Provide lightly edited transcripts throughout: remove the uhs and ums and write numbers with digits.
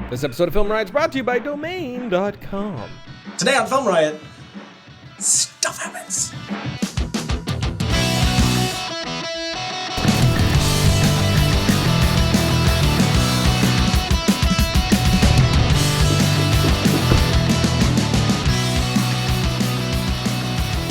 This episode of FilmRiot is brought to you by Domain.com. Today on FilmRiot, stuff happens.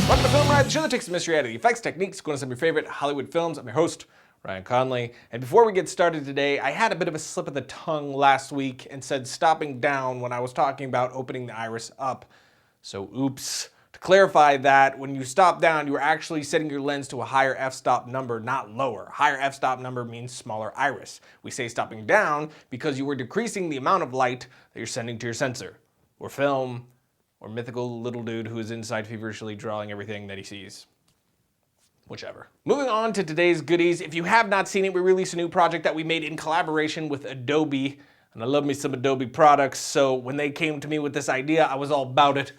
Welcome to FilmRiot, the show that takes the mystery out of the effects, techniques, going to some of your favorite Hollywood films. I'm your host, Ryan Conley. And before we get started today, I had a bit of a slip of the tongue last week and said stopping down when I was talking about opening the iris up. So oops. To clarify that, when you stop down, you are actually setting your lens to a higher f-stop number, not lower. Higher f-stop number means smaller iris. We say stopping down because you are decreasing the amount of light that you're sending to your sensor, or film, or mythical little dude who is inside feverishly drawing everything that he sees. Whichever. Moving on to today's goodies. If you have not seen it, we released a new project that we made in collaboration with Adobe. And I love me some Adobe products, so when they came to me with this idea, I was all about it.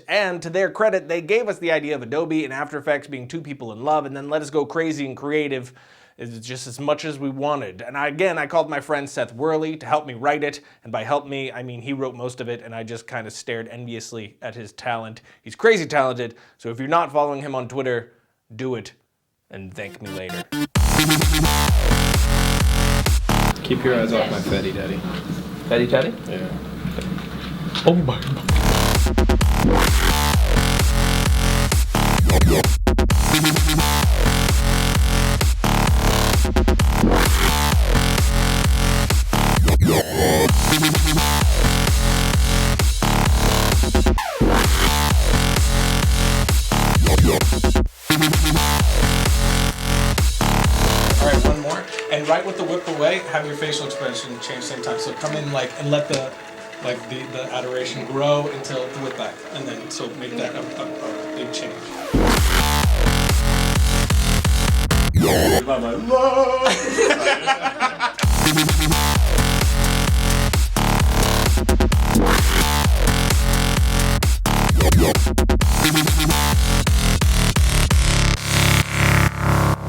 And to their credit, they gave us the idea of Adobe and After Effects being two people in love, and then let us go crazy and creative. It's just as much as we wanted. And I called my friend Seth Worley to help me write it. And by help me, I mean he wrote most of it, and I just kind of stared enviously at his talent. He's crazy talented, so if you're not following him on Twitter, do it, and thank me later. Keep your eyes off my Fetty Daddy. Fetty Teddy? Yeah. Oh my God. Alright, one more. And right with the whip away, have your facial expression change same time. So come in and let the adoration grow until the whip back. And then so make that a big change.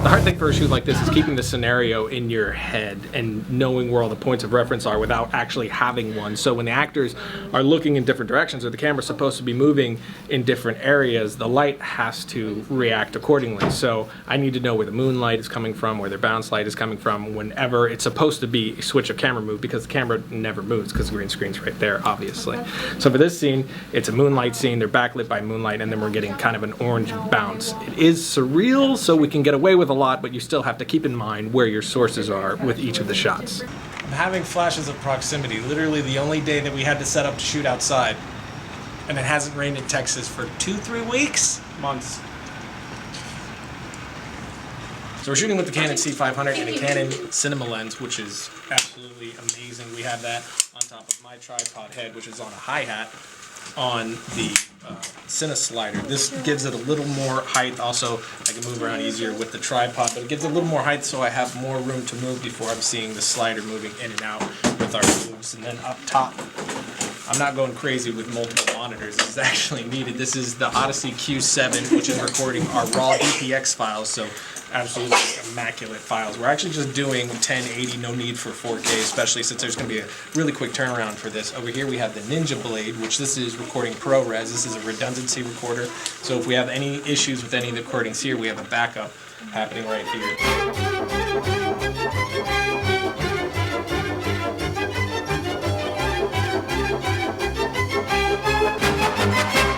The hard thing for a shoot like this is keeping the scenario in your head and knowing where all the points of reference are without actually having one. So when the actors are looking in different directions or the camera's supposed to be moving in different areas, the light has to react accordingly. So I need to know where the moonlight is coming from, where their bounce light is coming from, whenever it's supposed to be a switch of camera move, because the camera never moves because the green screen's right there, obviously. So for this scene, it's a moonlight scene, they're backlit by moonlight, and then we're getting kind of an orange bounce. It is surreal, so we can get away with a lot, but you still have to keep in mind where your sources are with each of the shots. I'm having flashes of proximity. Literally the only day that we had to set up to shoot outside. And it hasn't rained in Texas for 2-3 weeks? Months. So we're shooting with the Canon C500 and a Canon cinema lens, which is absolutely amazing. We have that on top of my tripod head, which is on a hi-hat on the Cine slider. This gives it a little more height. Also, I can move around easier with the tripod, but it gives it a little more height so I have more room to move before I'm seeing the slider moving in and out with our moves. And then up top, I'm not going crazy with multiple monitors. This is actually needed. This is the Odyssey Q7, which is recording our raw DPX files, so absolutely immaculate files. We're actually just doing 1080, no need for 4K, especially since there's going to be a really quick turnaround for this. Over here we have the Ninja Blade, which this is recording ProRes. This is a redundancy recorder, so if we have any issues with any of the recordings here, we have a backup happening right here.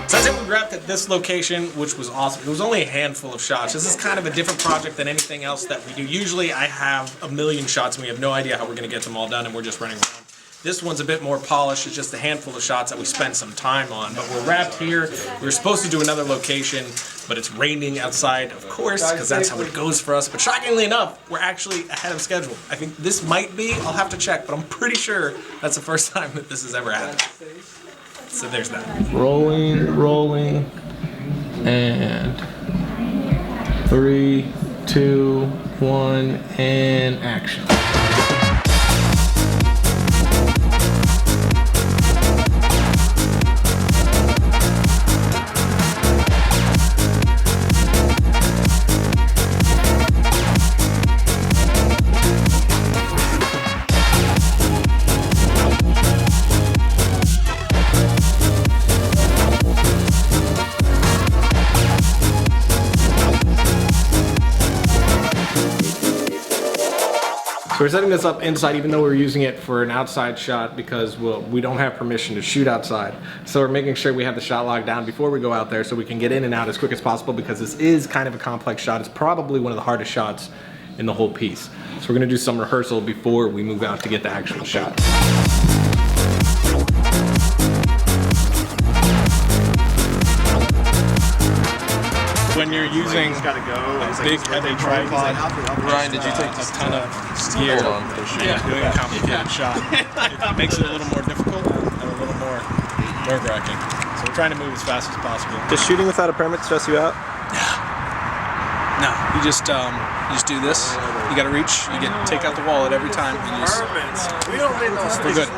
So I think we wrapped at this location, which was awesome. It was only a handful of shots. This is kind of a different project than anything else that we do. Usually I have a million shots and we have no idea how we're going to get them all done and we're just running around. This one's a bit more polished. It's just a handful of shots that we spent some time on. But we're wrapped here. We were supposed to do another location, but it's raining outside, of course, because that's how it goes for us. But shockingly enough, we're actually ahead of schedule. I think this might be, I'll have to check, but I'm pretty sure that's the first time that this has ever happened. So there's that. Rolling, and 3, 2, 1, and action. So we're setting this up inside, even though we're using it for an outside shot because we don't have permission to shoot outside. So we're making sure we have the shot locked down before we go out there so we can get in and out as quick as possible because this is kind of a complex shot. It's probably one of the hardest shots in the whole piece. So we're gonna do some rehearsal before we move out to get the actual shot. When you're using a big heavy tripod, Ryan, did you take a ton of gear, doing a complicated shot, it makes it a little more difficult and a little more nerve-wracking. So we're trying to move as fast as possible. Does shooting without a permit stress you out? No, you just do this. You got to reach. You take out the wallet every time. And you just, We don't need those we're good.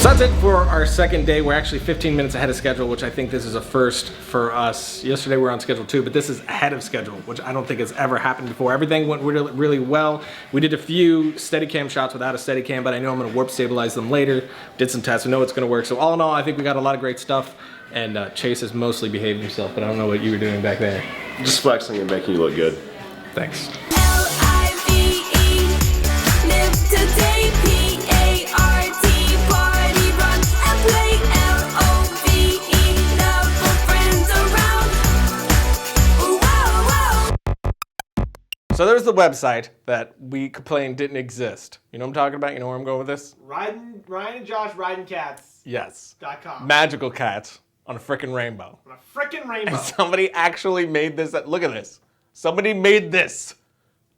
So that's it for our second day. We're actually 15 minutes ahead of schedule, which I think this is a first for us. Yesterday we were on schedule too, but this is ahead of schedule, which I don't think has ever happened before. Everything went really, really well. We did a few Steadicam shots without a Steadicam, but I know I'm gonna warp stabilize them later. Did some tests, we know it's gonna work. So all in all, I think we got a lot of great stuff, and Chase has mostly behaved himself, but I don't know what you were doing back there. Just flexing and making you look good. Thanks. L-I-V-E, live today, P-A-R-T, party, run and play, L-O-V-E, love for friends around, whoa, whoa. So there's the website that we complained didn't exist. You know what I'm talking about? You know where I'm going with this? Ryan and Josh riding cats.com. Yes. Magical cats on a frickin' rainbow. On a frickin' rainbow. Somebody actually made this. Look at this. Somebody made this.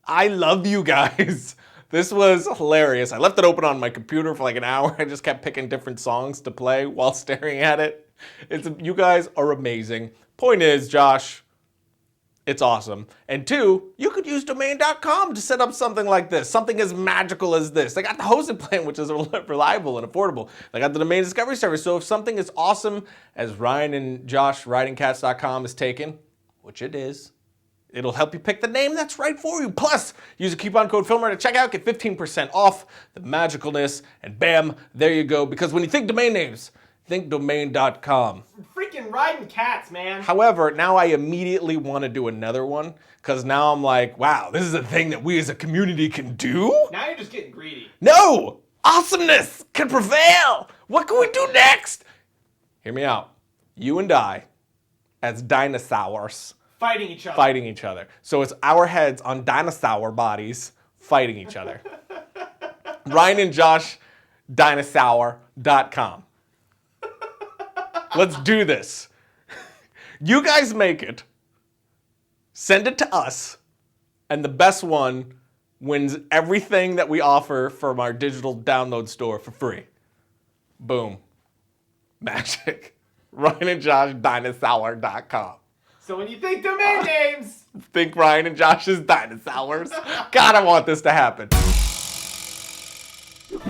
I love you guys. This was hilarious. I left it open on my computer for like an hour. I just kept picking different songs to play while staring at it. You guys are amazing. Point is, Josh, it's awesome. And two, you could use domain.com to set up something like this, something as magical as this. They got the hosted plan, which is reliable and affordable. They got the domain discovery service. So if something as awesome as Ryan and Josh ridingcats.com is taken, which it is, it'll help you pick the name that's right for you. Plus, use a coupon code FilmRiot at checkout, get 15% off the magicalness, and bam, there you go. Because when you think domain names, think domain.com. Freaking riding cats, man. However, now I immediately want to do another one because now I'm like, wow, this is a thing that we as a community can do? Now you're just getting greedy. No! Awesomeness can prevail! What can we do next? Hear me out. You and I, as dinosaurs, Fighting each other. So it's our heads on dinosaur bodies fighting each other. Ryan and Josh, dinosaur.com. Let's do this. You guys make it, send it to us, and the best one wins everything that we offer from our digital download store for free. Boom. Magic. Ryan and Josh, dinosaur.com. So when you think domain names, Think Ryan and Josh's dinosaurs. God, I want this to happen.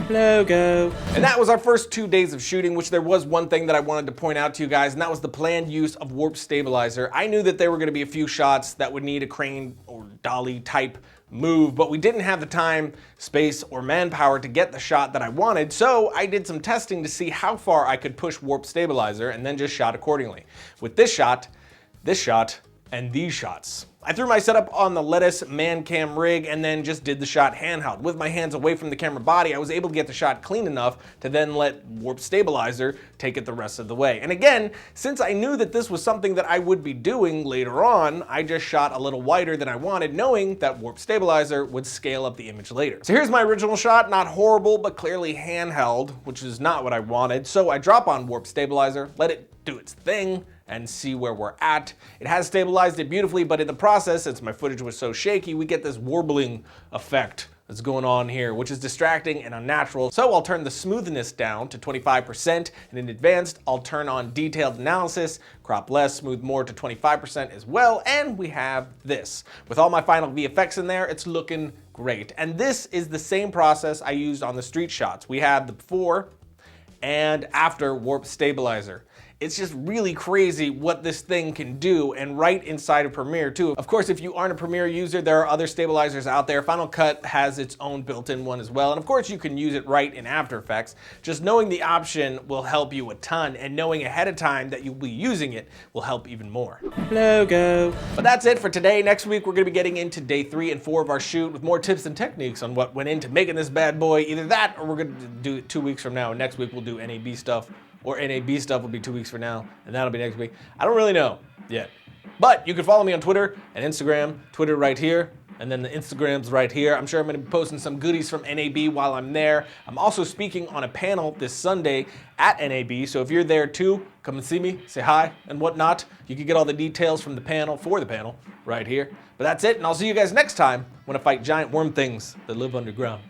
Logo. And that was our first 2 days of shooting, which there was one thing that I wanted to point out to you guys, and that was the planned use of warp stabilizer. I knew that there were going to be a few shots that would need a crane or dolly type move, but we didn't have the time, space, or manpower to get the shot that I wanted, so I did some testing to see how far I could push warp stabilizer and then just shot accordingly. With this shot, and these shots. I threw my setup on the Lettuce man cam rig and then just did the shot handheld. With my hands away from the camera body, I was able to get the shot clean enough to then let warp stabilizer take it the rest of the way. And again, since I knew that this was something that I would be doing later on, I just shot a little wider than I wanted, knowing that warp stabilizer would scale up the image later. So here's my original shot, not horrible, but clearly handheld, which is not what I wanted. So I drop on warp stabilizer, let it do its thing, and see where we're at. It has stabilized it beautifully, but in the process, since my footage was so shaky, we get this warbling effect that's going on here, which is distracting and unnatural. So I'll turn the smoothness down to 25%, and in advanced, I'll turn on detailed analysis, crop less, smooth more to 25% as well, and we have this. With all my final VFX in there, it's looking great. And this is the same process I used on the street shots. We had the before and after warp stabilizer. It's just really crazy what this thing can do, and right inside of Premiere too. Of course, if you aren't a Premiere user, there are other stabilizers out there. Final Cut has its own built-in one as well, and of course you can use it right in After Effects. Just knowing the option will help you a ton, and knowing ahead of time that you'll be using it will help even more. Logo. But that's it for today. Next week we're gonna be getting into day 3 and 4 of our shoot with more tips and techniques on what went into making this bad boy. Either that, or we're gonna do it 2 weeks from now. Next week we'll do NAB stuff. Or NAB stuff will be 2 weeks from now, and that'll be next week. I don't really know yet. But you can follow me on Twitter and Instagram. Twitter right here, and then the Instagram's right here. I'm sure I'm gonna be posting some goodies from NAB while I'm there. I'm also speaking on a panel this Sunday at NAB, so if you're there too, come and see me, say hi and whatnot. You can get all the details from the panel, for the panel, right here. But that's it, and I'll see you guys next time when I fight giant worm things that live underground.